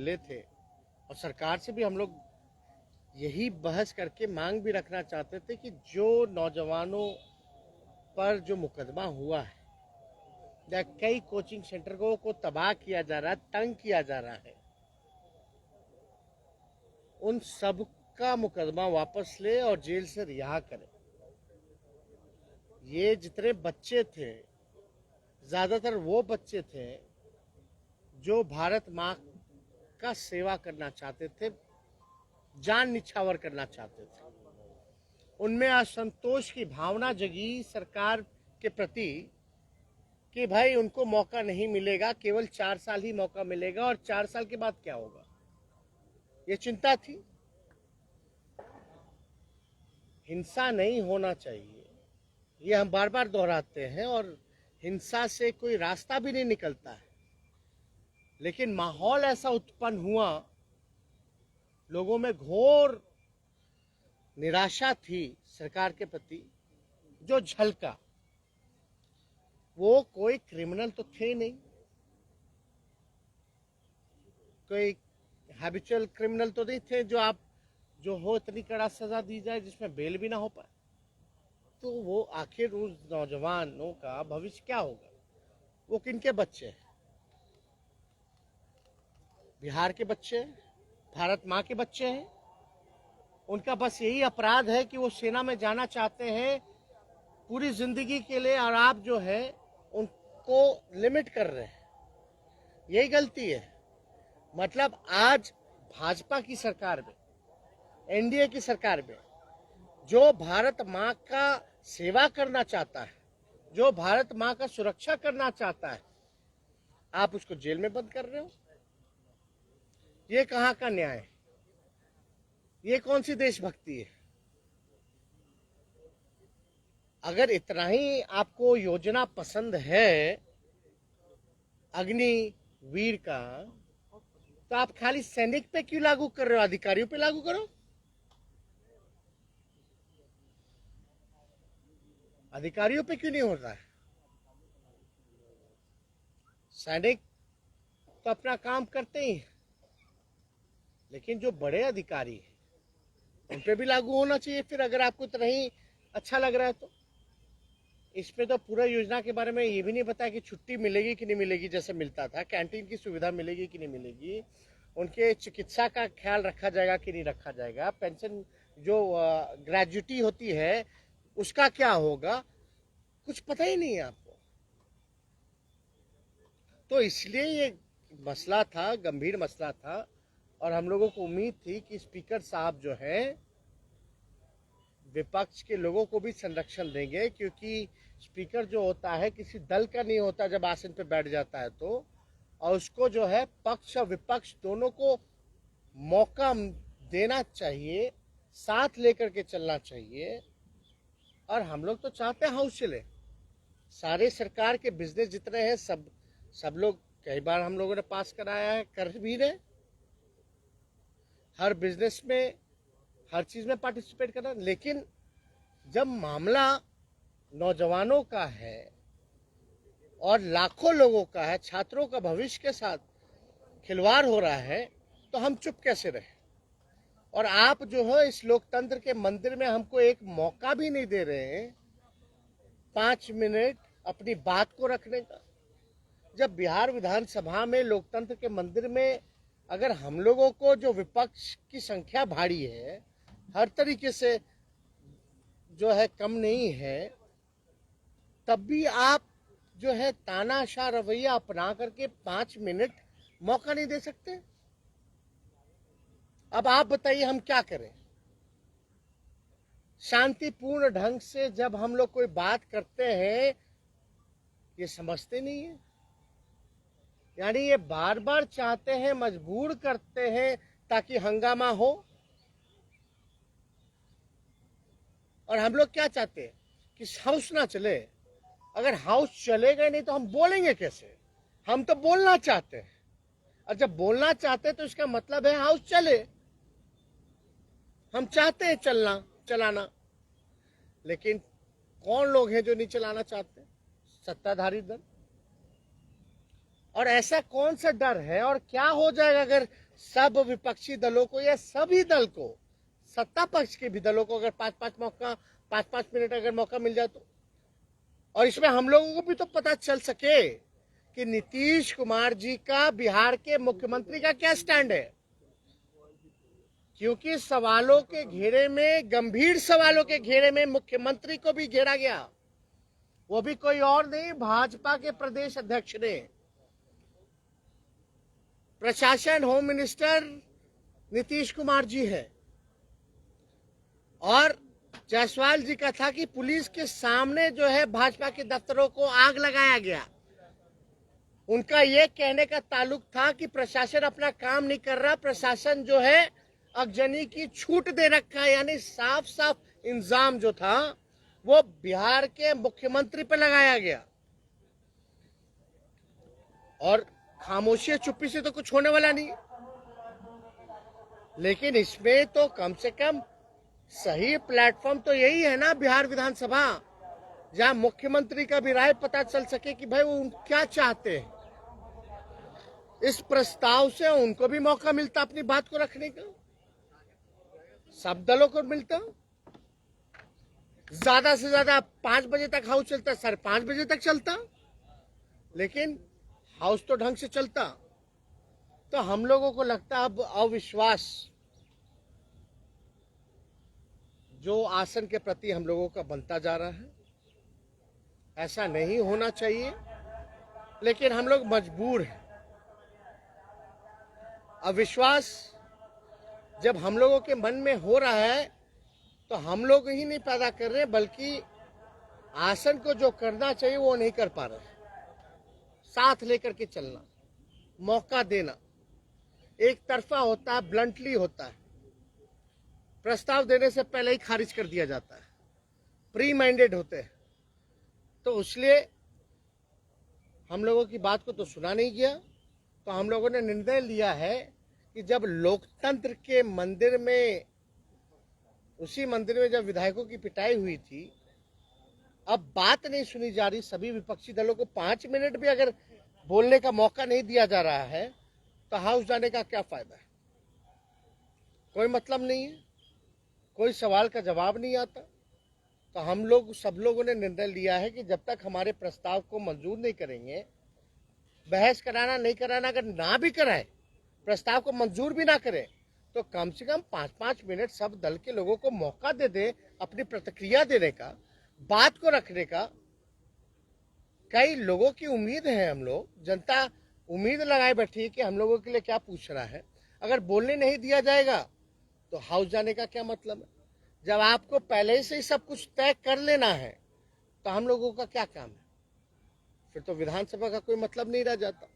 मिले थे और सरकार से भी हम लोग यही बहस करके मांग भी रखना चाहते थे कि जो नौजवानों पर जो मुकदमा हुआ है या कई कोचिंग सेंटर को तबाह किया जा रहा है, तंग किया जा रहा है, उन सब का मुकदमा वापस ले और जेल से रिहा करें। ये जितने बच्चे थे ज्यादातर वो बच्चे थे जो भारत माँ का सेवा करना चाहते थे, जान निछावर करना चाहते थे। उनमें असंतोष की भावना जगी सरकार के प्रति कि भाई उनको मौका नहीं मिलेगा, केवल 4 साल ही मौका मिलेगा और 4 साल के बाद क्या होगा, ये चिंता थी। हिंसा नहीं होना चाहिए, ये हम बार बार दोहराते हैं और हिंसा से कोई रास्ता भी नहीं निकलता है, लेकिन माहौल ऐसा उत्पन्न हुआ, लोगों में घोर निराशा थी सरकार के प्रति जो झलका। वो कोई क्रिमिनल तो थे नहीं, कोई हैबिचुअल क्रिमिनल तो नहीं थे जो हो इतनी कड़ा सजा दी जाए जिसमें बेल भी ना हो पाए। तो वो आखिर उस नौजवानों का भविष्य क्या होगा? वो किनके बच्चे हैं? बिहार के बच्चे हैं, भारत माँ के बच्चे हैं। उनका बस यही अपराध है कि वो सेना में जाना चाहते हैं पूरी जिंदगी के लिए, और आप जो है उनको लिमिट कर रहे हैं। यही गलती है। मतलब आज भाजपा की सरकार में, एनडीए की सरकार में जो भारत माँ का सेवा करना चाहता है, जो भारत माँ का सुरक्षा करना चाहता है, आप उसको जेल में बंद कर रहे हो। ये कहाँ का न्याय है? ये कौन सी देशभक्ति है? अगर इतना ही आपको योजना पसंद है अग्निवीर का, तो आप खाली सैनिक पे क्यों लागू कर रहे हो? अधिकारियों पे लागू करो। अधिकारियों पे क्यों नहीं हो रहा है? सैनिक तो अपना काम करते ही हैं, लेकिन जो बड़े अधिकारी हैं उन पे भी लागू होना चाहिए। फिर अगर आपको इतना ही अच्छा लग रहा है तो इसमें तो पूरा योजना के बारे में ये भी नहीं बताया कि छुट्टी मिलेगी कि नहीं मिलेगी, जैसे मिलता था, कैंटीन की सुविधा मिलेगी कि नहीं मिलेगी, उनके चिकित्सा का ख्याल रखा जाएगा कि नहीं रखा जाएगा, पेंशन जो ग्रेजुटी होती है उसका क्या होगा, कुछ पता ही नहीं है आपको। तो इसलिए ये मसला था, गंभीर मसला था, और हम लोगों को उम्मीद थी कि स्पीकर साहब जो है विपक्ष के लोगों को भी संरक्षण देंगे, क्योंकि स्पीकर जो होता है किसी दल का नहीं होता जब आसन पे बैठ जाता है तो, और उसको जो है पक्ष और विपक्ष दोनों को मौका देना चाहिए, साथ लेकर के चलना चाहिए। और हम लोग तो चाहते हैं हाउस चले, सारे सरकार के बिजनेस जितने हैं सब लोग कई बार हम लोगों ने पास कराया है, कर भी रहे। हर बिजनेस में, हर चीज में पार्टिसिपेट करना, लेकिन जब मामला नौजवानों का है और लाखों लोगों का है, छात्रों का भविष्य के साथ खिलवाड़ हो रहा है, तो हम चुप कैसे रहे? और आप जो है इस लोकतंत्र के मंदिर में हमको एक मौका भी नहीं दे रहे हैं 5 मिनट अपनी बात को रखने का। जब बिहार विधानसभा में लोकतंत्र के मंदिर में अगर हम लोगों को, जो विपक्ष की संख्या भारी है, हर तरीके से जो है कम नहीं है, तब भी आप जो है तानाशाह रवैया अपना करके 5 मिनट मौका नहीं दे सकते। अब आप बताइए हम क्या करें? शांतिपूर्ण ढंग से जब हम लोग कोई बात करते हैं, ये समझते नहीं है। यानी ये बार बार चाहते हैं, मजबूर करते हैं ताकि हंगामा हो। और हम लोग क्या चाहते हैं कि हाउस ना चले। अगर हाउस चलेगा नहीं तो हम बोलेंगे कैसे? हम तो बोलना चाहते हैं, और जब बोलना चाहते हैं तो इसका मतलब है हाउस चले। हम चाहते हैं चलाना, लेकिन कौन लोग हैं जो नहीं चलाना चाहते? सत्ताधारी दल। और ऐसा कौन सा डर है, और क्या हो जाएगा अगर सब विपक्षी दलों को या सभी दल को, सत्ता पक्ष के भी दलों को अगर 5-5 मिनट अगर मौका मिल जाए तो, और इसमें हम लोगों को भी तो पता चल सके कि नीतीश कुमार जी का बिहार के मुख्यमंत्री का क्या स्टैंड है। क्योंकि सवालों के घेरे में, गंभीर सवालों के घेरे में मुख्यमंत्री को भी घेरा गया, वो भी कोई और नहीं, भाजपा के प्रदेश अध्यक्ष ने। प्रशासन, होम मिनिस्टर नीतीश कुमार जी है, और जायसवाल जी का था कि पुलिस के सामने जो है भाजपा के दफ्तरों को आग लगाया गया। उनका ये कहने का ताल्लुक था कि प्रशासन अपना काम नहीं कर रहा, प्रशासन जो है अगजनी की छूट दे रखा है, यानी साफ साफ इल्जाम जो था वो बिहार के मुख्यमंत्री पर लगाया गया। और खामोशी चुप्पी से तो कुछ होने वाला नहीं, लेकिन इसमें तो कम से कम सही प्लेटफॉर्म तो यही है ना, बिहार विधानसभा, जहां मुख्यमंत्री का भी राय पता चल सके कि भाई वो क्या चाहते हैं। इस प्रस्ताव से उनको भी मौका मिलता अपनी बात को रखने का, सब दलों को मिलता। ज्यादा से ज्यादा 5 बजे तक हाउस चलता, 5:30 बजे तक चलता, लेकिन हाउस तो ढंग से चलता। तो हम लोगों को लगता अब अविश्वास जो आसन के प्रति हम लोगों का बनता जा रहा है, ऐसा नहीं होना चाहिए, लेकिन हम लोग मजबूर हैं। अविश्वास जब हम लोगों के मन में हो रहा है तो हम लोग ही नहीं पैदा कर रहे, बल्कि आसन को जो करना चाहिए वो नहीं कर पा रहे। साथ लेकर के चलना, मौका देना एक तरफा होता है, ब्लंटली होता है। प्रस्ताव देने से पहले ही खारिज कर दिया जाता है, प्री माइंडेड होते हैं। तो इसलिए हम लोगों की बात को तो सुना नहीं गया। तो हम लोगों ने निर्णय लिया है कि जब लोकतंत्र के मंदिर में, उसी मंदिर में जब विधायकों की पिटाई हुई थी, अब बात नहीं सुनी जा रही, सभी विपक्षी दलों को 5 मिनट भी अगर बोलने का मौका नहीं दिया जा रहा है, तो हाउस जाने का क्या फायदा है। कोई मतलब नहीं है, कोई सवाल का जवाब नहीं आता। तो हम लोग, सब लोगों ने निर्णय लिया है कि जब तक हमारे प्रस्ताव को मंजूर नहीं करेंगे, बहस कराना नहीं कराना, अगर ना भी कराए, प्रस्ताव को मंजूर भी ना करें, तो कम से कम 5-5 मिनट सब दल के लोगों को मौका दे दे अपनी प्रतिक्रिया देने का, बात को रखने का। कई लोगों की उम्मीद है, हम लोग, जनता उम्मीद लगाए बैठी है कि हम लोगों के लिए क्या पूछ रहा है। अगर बोलने नहीं दिया जाएगा तो हाउस जाने का क्या मतलब है। जब आपको पहले से ही सब कुछ तय कर लेना है तो हम लोगों का क्या काम है, फिर तो विधानसभा का कोई मतलब नहीं रह जाता।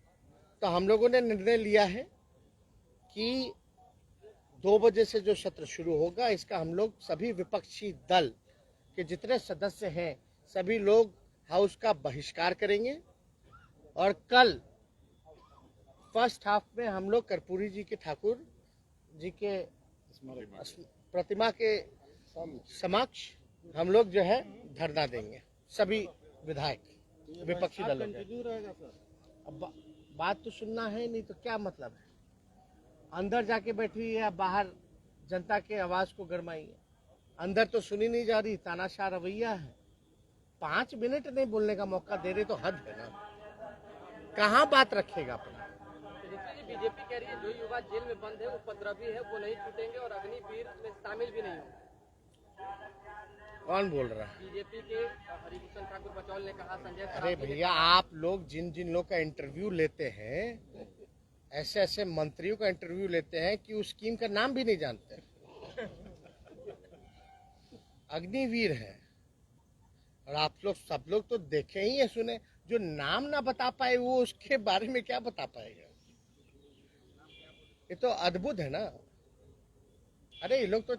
तो हम लोगों ने निर्णय लिया है कि 2 बजे से जो सत्र शुरू होगा, इसका हम लोग सभी विपक्षी दल के जितने सदस्य हैं, सभी लोग हाउस का बहिष्कार करेंगे। और कल फर्स्ट हाफ में हम लोग कर्पूरी जी के, ठाकुर जी के प्रतिमा के समक्ष हम लोग जो है धरना देंगे, सभी विधायक विपक्षी दलों के। अब बात तो सुनना है, नहीं तो क्या मतलब है। अंदर जाके बैठी है या बाहर जनता के आवाज को गरमाई है। अंदर तो सुनी नहीं जा रही, तानाशाह रवैया है। 5 मिनट नहीं बोलने का मौका दे रहे तो हद है ना, कहाँ बात रखेगा अपना। बीजेपी कह रही है जो युवा जेल में बंद है वो उपद्रवी है, वो नहीं छूटेंगे और अग्निवीर में शामिल भी नहीं होंगे। कौन बोल रहा है? बीजेपी के हरिभूषण ठाकुर बचौल ने कहा। संजय, अरे भैया, आप लोग जिन जिन लोग का इंटरव्यू लेते हैं, ऐसे ऐसे मंत्रियों का इंटरव्यू लेते हैं कि उस स्कीम का नाम भी नहीं जानते। अग्निवीर है, और आप लोग सब लोग तो देखे ही है, सुने। जो नाम ना बता पाए वो उसके बारे में क्या बता पाएगा। ये तो अद्भुत है ना। अरे ये लोग तो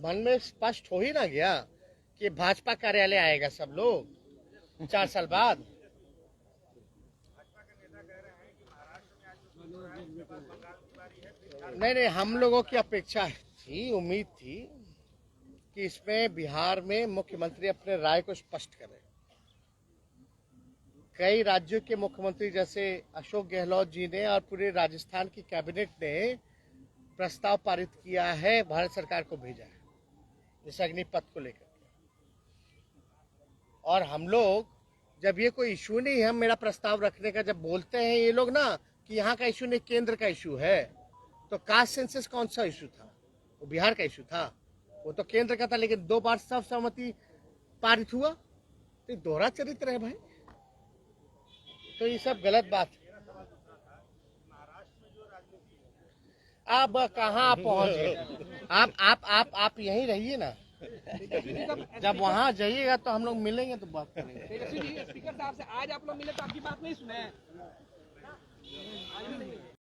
मन में स्पष्ट हो ही ना गया कि भाजपा कार्यालय आएगा सब लोग 4 साल बाद। नहीं, हम लोगों की अपेक्षा थी, उम्मीद थी कि इसमें बिहार में मुख्यमंत्री अपने राय को स्पष्ट करें। कई राज्यों के मुख्यमंत्री जैसे अशोक गहलोत जी ने और पूरे राजस्थान की कैबिनेट ने प्रस्ताव पारित किया है, भारत सरकार को भेजा है जैसे अग्निपथ को लेकर। और हम लोग जब ये कोई इशू नहीं है, मेरा प्रस्ताव रखने का जब बोलते हैं ये लोग ना कि यहाँ का इशू नहीं केंद्र का इशू है, तो कास्ट सेंसस कौन सा इशू था? वो बिहार का इशू था, वो तो केंद्र का था, लेकिन 2 बार सर्वसम्मति पारित हुआ। तो दोहरा चरित्र है भाई, तो ये सब गलत बात है। अब कहाँ पहुंच गए आप यहीं रहिए ना, जब वहां जाइएगा तो हम लोग मिलेंगे तो बात करेंगे। तेजस्वी जी, स्पीकर साहब से आज आप लोग मिले तो आपकी बात नहीं सुने।